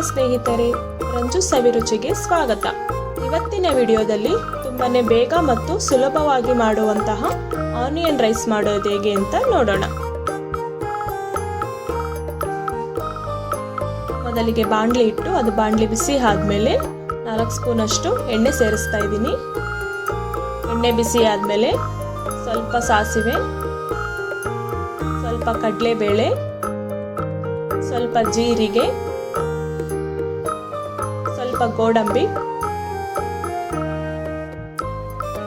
ನಮಸ್ಕಾರ ಸ್ನೇಹಿತರೆ, ರಂಜು ಸವಿರುಚಿಗೆ ಸ್ವಾಗತ. ಇವತ್ತಿನ ವಿಡಿಯೋದಲ್ಲಿ ತುಂಬಾನೇ ಬೇಗ ಮತ್ತು ಸುಲಭವಾಗಿ ಮಾಡುವಂತಹ ಆನಿಯನ್ ರೈಸ್ ಮಾಡೋದು ಹೇಗೆ ಅಂತ ನೋಡೋಣ. ಮೊದಲಿಗೆ ಬಾಣಲಿ ಇಟ್ಟು ಅದು ಬಾಣಲಿ ಬಿಸಿ ಆದ್ಮೇಲೆ 4 ಸ್ಪೂನ್ ಅಷ್ಟು ಎಣ್ಣೆ ಸೇರಿಸ್ತಾ ಇದ್ದೀನಿ. ಎಣ್ಣೆ ಬಿಸಿ ಆದ್ಮೇಲೆ ಸ್ವಲ್ಪ ಸಾಸಿವೆ, ಸ್ವಲ್ಪ ಕಡಲೆಬೇಳೆ, ಸ್ವಲ್ಪ ಜೀರಿಗೆ, ಸ್ವಲ್ಪ ಗೋಡಂಬಿ,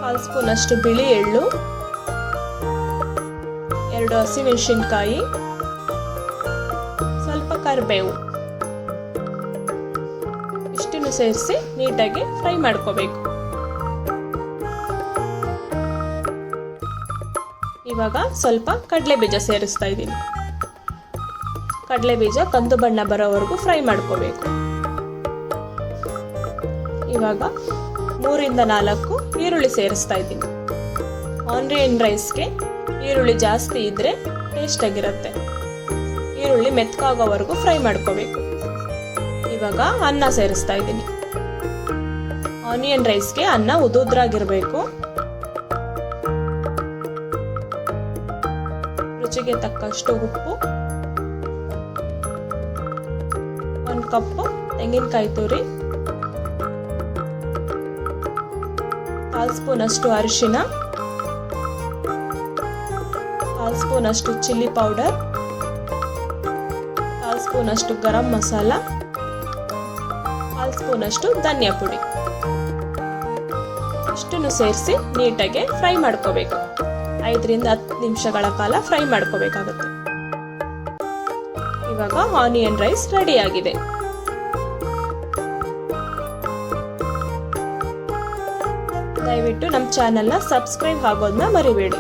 1/2 ಸ್ಪೂನ್ ಅಷ್ಟು ಬಿಳಿ ಎಳ್ಳು, 2 ಹಸಿಮೆಣಸಿನಕಾಯಿ, ಸ್ವಲ್ಪ ಕರಿಬೇವು ಇಷ್ಟನ್ನು ಸೇರಿಸಿ ನೀಟಾಗಿ ಫ್ರೈ ಮಾಡ್ಕೋಬೇಕು. ಇವಾಗ ಸ್ವಲ್ಪ ಕಡಲೆ ಬೀಜ ಸೇರಿಸ್ತಾ ಇದ್ದೀನಿ. ಕಡಲೆ ಬೀಜ ಕಂದು ಬಣ್ಣ ಬರೋವರೆಗೂ ಫ್ರೈ ಮಾಡ್ಕೋಬೇಕು. ಇವಾಗ 3 ರಿಂದ 4 ಈರುಳ್ಳಿ ಸೇರಿಸ್ತಾ ಇದ್ದೀನಿ. ಆನಿಯನ್ ರೈಸ್ಗೆ ಈರುಳ್ಳಿ ಜಾಸ್ತಿ ಇದ್ರೆ ಟೇಸ್ಟ್ ಆಗಿರುತ್ತೆ. ಈರುಳ್ಳಿ ಮೆತ್ತಗಾಗೋವರೆಗೂ ಫ್ರೈ ಮಾಡ್ಕೋಬೇಕು. ಇವಾಗ ಅನ್ನ ಸೇರಿಸ್ತಾ ಇದ್ದೀನಿ. ಆನಿಯನ್ ರೈಸ್ಗೆ ಅನ್ನ ಉದುದ್ರಾಗಿರ್ಬೇಕು. ರುಚಿಗೆ ತಕ್ಕಷ್ಟು ಉಪ್ಪು, 1 ಕಪ್ ತೆಂಗಿನಕಾಯಿ ತುರಿ, 1/2 ಸ್ಪೂನ್ ಅಷ್ಟು ಅರಿಶಿನ, 1/2 ಸ್ಪೂನ್ ಅಷ್ಟು ಚಿಲ್ಲಿ ಪೌಡರ್, 1/2 ಸ್ಪೂನ್ ಅಷ್ಟು ಗರಂ ಮಸಾಲ, 1/2 ಸ್ಪೂನ್ ಅಷ್ಟು ಧನಿಯಾ ಪುಡಿ ಇಷ್ಟನ್ನು ಸೇರಿಸಿ ನೀಟಾಗಿ ಫ್ರೈ ಮಾಡ್ಕೋಬೇಕು. 5 ರಿಂದ 10 ನಿಮಿಷಗಳ ಕಾಲ ಫ್ರೈ ಮಾಡ್ಕೋಬೇಕಾಗುತ್ತೆ. ಇವಾಗ ಆನಿಯನ್ ರೈಸ್ ರೆಡಿ ಆಗಿದೆ. ದಯವಿಟ್ಟು ನಮ್ಮ ಚಾನೆಲ್ನ ಸಬ್ಸ್ಕ್ರೈಬ್ ಆಗೋದನ್ನ ಮರಿಬೇಡಿ.